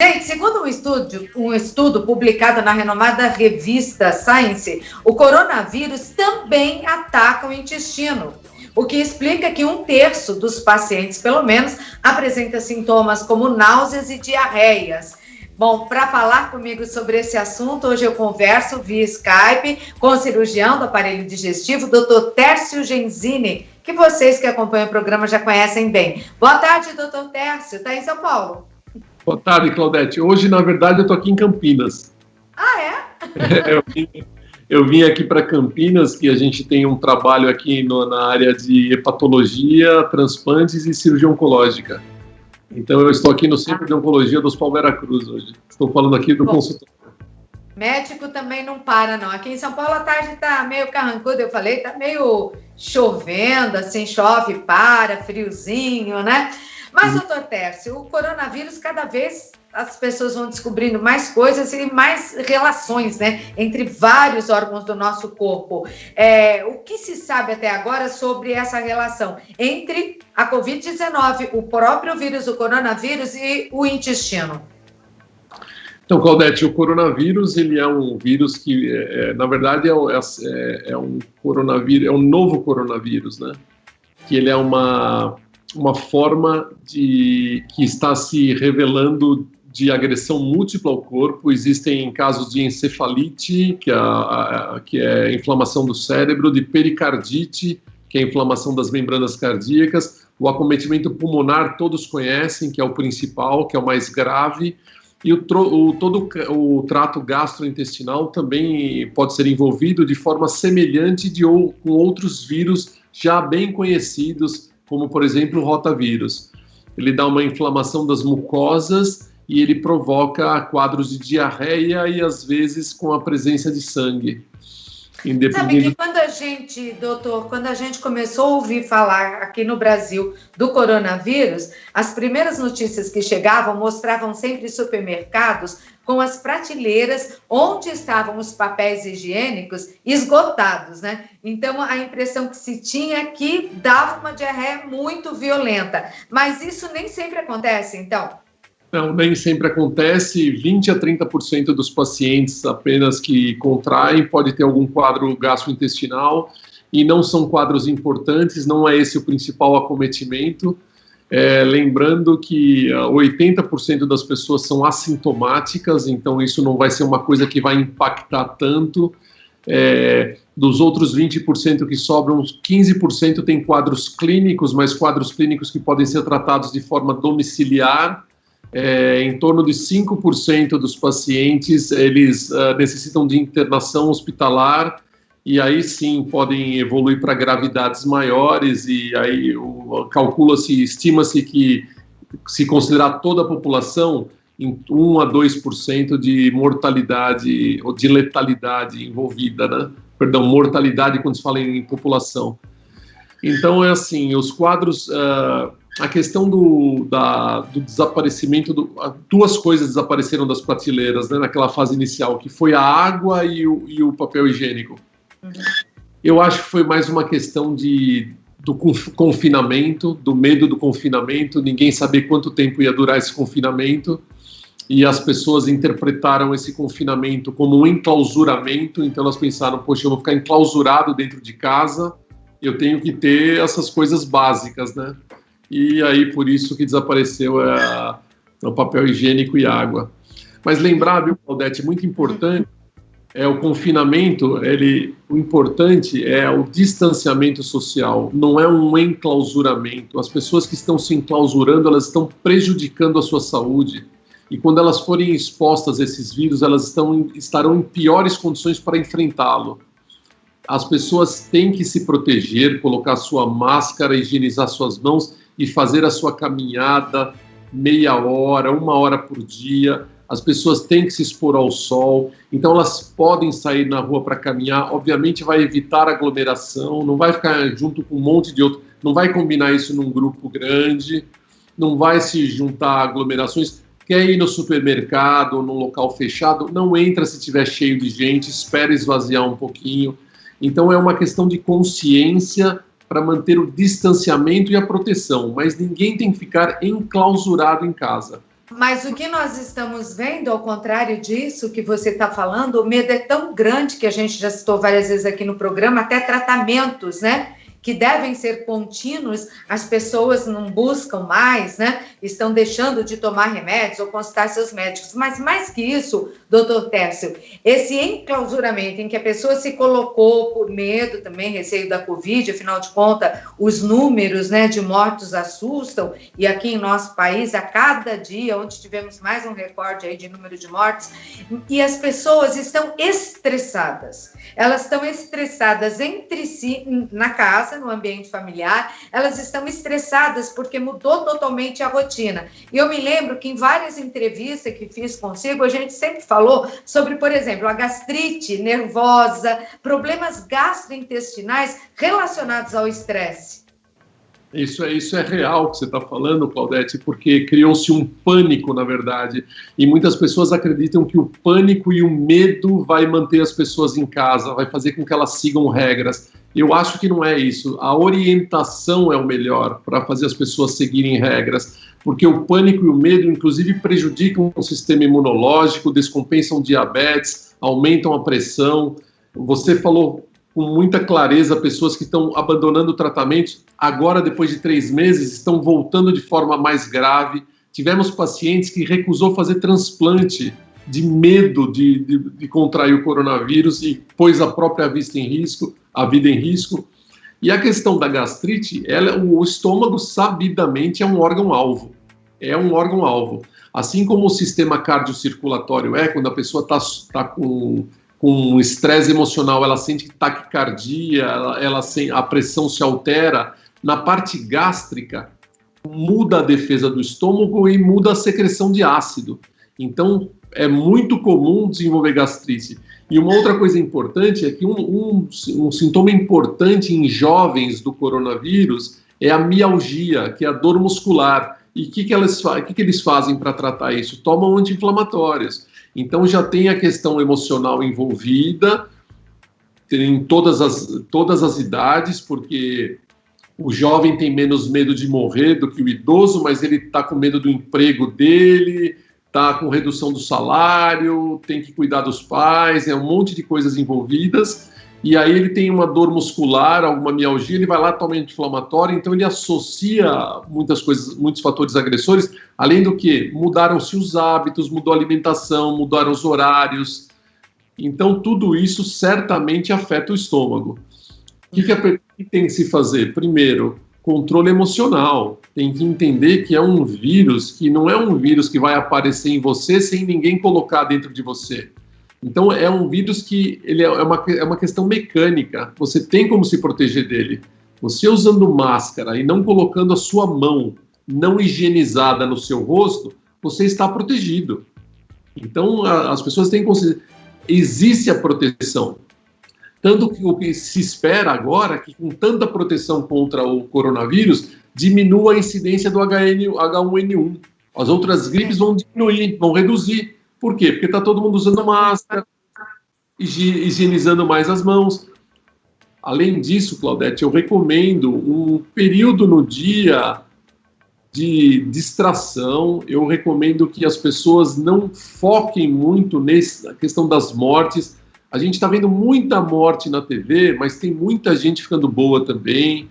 Gente, segundo um estudo publicado na renomada revista Science, o coronavírus também ataca o intestino, o que explica que 1/3 dos pacientes, pelo menos, apresenta sintomas como náuseas e diarreias. Bom, para falar comigo sobre esse assunto, hoje eu converso via Skype com o cirurgião do aparelho digestivo, Dr. Tércio Genzini, que vocês que acompanham o programa já conhecem bem. Boa tarde, Dr. Tércio. Está em São Paulo? Boa tarde, Claudete. Hoje, na verdade, eu estou aqui em Campinas. Ah, é? Eu vim aqui para Campinas, que a gente tem um trabalho aqui na área de hepatologia, transplantes e cirurgia oncológica. Então, eu estou aqui no Centro de Oncologia do Hospital Veracruz hoje. Estou falando aqui do consultório. Médico também não para, não. Aqui em São Paulo a tarde está meio carrancuda, eu falei, está meio chovendo, assim, chove, para, friozinho, né? Mas, doutor Tércio, o coronavírus, cada vez as pessoas vão descobrindo mais coisas e mais relações, né, entre vários órgãos do nosso corpo. O que se sabe até agora sobre essa relação entre a Covid-19, o próprio vírus, o coronavírus e o intestino? Então, Claudete, o coronavírus, ele é um vírus que, na verdade, é um coronavírus, é um novo coronavírus, né? Que ele é uma forma que está se revelando de agressão múltipla ao corpo. Existem casos de encefalite, que é inflamação do cérebro, de pericardite, que é inflamação das membranas cardíacas, o acometimento pulmonar todos conhecem, que é o principal, que é o mais grave, e todo o trato gastrointestinal também pode ser envolvido de forma semelhante com outros vírus já bem conhecidos, como, por exemplo, o rotavírus. Ele dá uma inflamação das mucosas e ele provoca quadros de diarreia e, às vezes, com a presença de sangue. Sabe que quando a gente começou a ouvir falar aqui no Brasil do coronavírus, as primeiras notícias que chegavam mostravam sempre supermercados com as prateleiras onde estavam os papéis higiênicos esgotados, né? Então, a impressão que se tinha é que dava uma diarreia muito violenta. Mas isso nem sempre acontece, então? Não, nem sempre acontece. 20% a 30% dos pacientes apenas que contraem pode ter algum quadro gastrointestinal e não são quadros importantes, não é esse o principal acometimento. Lembrando que 80% das pessoas são assintomáticas, então isso não vai ser uma coisa que vai impactar tanto. Dos outros 20% que sobram, 15% tem quadros clínicos, mas quadros clínicos que podem ser tratados de forma domiciliar. Em torno de 5% dos pacientes, eles necessitam de internação hospitalar, e aí sim podem evoluir para gravidades maiores, e aí estima-se que, se considerar toda a população, em 1 a 2% de mortalidade, ou de letalidade envolvida, né? Perdão, mortalidade quando se fala em população. Então, assim, os quadros... A questão do desaparecimento, duas coisas desapareceram das prateleiras, né, naquela fase inicial, que foi a água e o papel higiênico. Uhum. Eu acho que foi mais uma questão do confinamento, do medo do confinamento, ninguém sabia quanto tempo ia durar esse confinamento, e as pessoas interpretaram esse confinamento como um enclausuramento, então elas pensaram, poxa, eu vou ficar enclausurado dentro de casa, eu tenho que ter essas coisas básicas, né? E aí, por isso que desapareceu o papel higiênico e água. Mas lembrar, viu, Claudete, muito importante, o confinamento, o importante é o distanciamento social, não é um enclausuramento. As pessoas que estão se enclausurando, elas estão prejudicando a sua saúde. E quando elas forem expostas a esses vírus, elas estarão em piores condições para enfrentá-lo. As pessoas têm que se proteger, colocar sua máscara, higienizar suas mãos e fazer a sua caminhada meia hora, 1 hora por dia. As pessoas têm que se expor ao sol, então elas podem sair na rua para caminhar, obviamente vai evitar aglomeração, não vai ficar junto com um monte de outro, não vai combinar isso num grupo grande, não vai se juntar a aglomerações. Quer ir no supermercado ou num local fechado, não entra se estiver cheio de gente, espera esvaziar um pouquinho. Então é uma questão de consciência para manter o distanciamento e a proteção, mas ninguém tem que ficar enclausurado em casa. Mas o que nós estamos vendo, ao contrário disso que você está falando, o medo é tão grande que a gente já citou várias vezes aqui no programa, até tratamentos, né? Que devem ser contínuos, as pessoas não buscam mais, né? Estão deixando de tomar remédios ou consultar seus médicos. Mas mais que isso, doutor Tércio, esse enclausuramento em que a pessoa se colocou por medo também, receio da Covid, afinal de contas, os números, né, de mortos assustam, e aqui em nosso país, a cada dia, onde tivemos mais um recorde aí de número de mortes, e as pessoas estão estressadas. Elas estão estressadas entre si, na casa, no ambiente familiar, elas estão estressadas porque mudou totalmente a rotina. E eu me lembro que em várias entrevistas que fiz consigo, a gente sempre falou sobre, por exemplo, a gastrite nervosa, problemas gastrointestinais relacionados ao estresse. Isso é real que você está falando, Claudete, porque criou-se um pânico, na verdade, e muitas pessoas acreditam que o pânico e o medo vai manter as pessoas em casa, vai fazer com que elas sigam regras. Eu acho que não é isso. A orientação é o melhor para fazer as pessoas seguirem regras, porque o pânico e o medo, inclusive, prejudicam o sistema imunológico, descompensam diabetes, aumentam a pressão. Você falou com muita clareza, pessoas que estão abandonando o tratamento, agora, depois de 3 meses, estão voltando de forma mais grave. Tivemos pacientes que recusou fazer transplante de medo de contrair o coronavírus e pôs a própria vida em risco. E a questão da gastrite, o estômago, sabidamente, é um órgão-alvo. É um órgão-alvo. Assim como o sistema cardiocirculatório quando a pessoa está com um estresse emocional, ela sente taquicardia, a pressão se altera. Na parte gástrica, muda a defesa do estômago e muda a secreção de ácido. Então, é muito comum desenvolver gastrite. E uma outra coisa importante é que um sintoma importante em jovens do coronavírus é a mialgia, que é a dor muscular. E o que eles fazem para tratar isso? Tomam anti-inflamatórios. Então já tem a questão emocional envolvida, em todas as idades, porque o jovem tem menos medo de morrer do que o idoso, mas ele está com medo do emprego dele, está com redução do salário, tem que cuidar dos pais, um monte de coisas envolvidas, e aí ele tem uma dor muscular, alguma mialgia, ele vai lá, toma anti-inflamatório, então ele associa muitas coisas, muitos fatores agressores, além do que mudaram-se os hábitos, mudou a alimentação, mudaram os horários, então tudo isso certamente afeta o estômago. O que tem que se fazer? Primeiro, controle emocional. Tem que entender que é um vírus que não é um vírus que vai aparecer em você sem ninguém colocar dentro de você. Então, é um vírus que é uma questão mecânica. Você tem como se proteger dele. Você usando máscara e não colocando a sua mão não higienizada no seu rosto, você está protegido. Então, as pessoas têm que considerar. Existe a proteção. Tanto que o que se espera agora é que, com tanta proteção contra o coronavírus, diminua a incidência do H1N1. As outras gripes vão diminuir, vão reduzir. Por quê? Porque está todo mundo usando máscara, higienizando mais as mãos. Além disso, Claudete, eu recomendo um período no dia de distração. Eu recomendo que as pessoas não foquem muito na questão das mortes. A gente está vendo muita morte na TV, mas tem muita gente ficando boa também.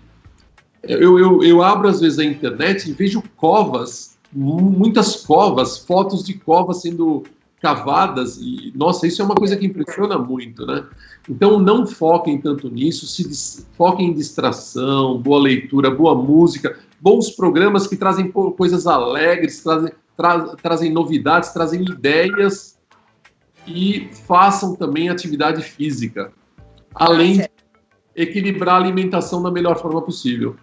Eu abro, às vezes, a internet e vejo covas, muitas covas, fotos de covas sendo cavadas, e, nossa, isso é uma coisa que impressiona muito, né? Então, não foquem tanto nisso, foquem em distração, boa leitura, boa música, bons programas que trazem coisas alegres, trazem novidades, trazem ideias, e façam também atividade física, além de equilibrar a alimentação da melhor forma possível.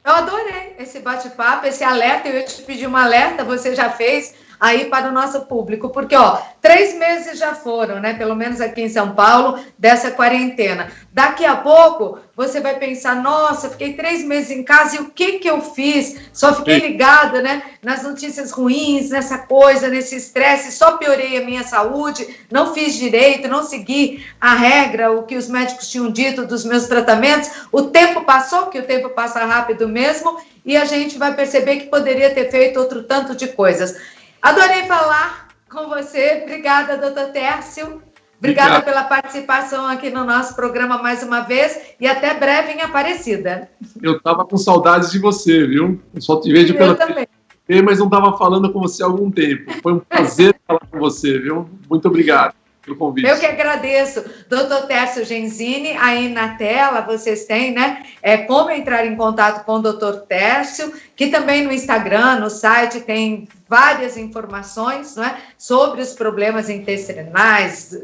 Eu adorei esse bate-papo, esse alerta. Eu ia te pedir um alerta, você já fez, aí para o nosso público, porque, 3 meses já foram, né, pelo menos aqui em São Paulo, dessa quarentena. Daqui a pouco, você vai pensar, nossa, fiquei 3 meses em casa e o que eu fiz? Só fiquei ligada, né, nas notícias ruins, nessa coisa, nesse estresse, só piorei a minha saúde, não fiz direito, não segui a regra, o que os médicos tinham dito dos meus tratamentos. O tempo passou, que o tempo passa rápido mesmo, e a gente vai perceber que poderia ter feito outro tanto de coisas. Adorei falar com você. Obrigada, doutor Tércio. Obrigada pela participação aqui no nosso programa mais uma vez e até breve em Aparecida. Eu estava com saudades de você, viu? Eu só te vejo pela TV, mas não estava falando com você há algum tempo. Foi um prazer falar com você, viu? Muito obrigado pelo convite. Eu que agradeço. Doutor Tércio Genzini, aí na tela vocês têm, né? Como entrar em contato com o doutor Tércio, que também no Instagram, no site, tem várias informações, não é, sobre os problemas intestinais,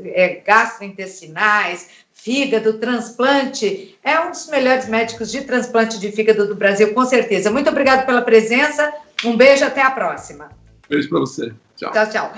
gastrointestinais, fígado, transplante. É um dos melhores médicos de transplante de fígado do Brasil, com certeza. Muito obrigado pela presença. Um beijo, até a próxima. Beijo para você. Tchau. Tchau, tchau.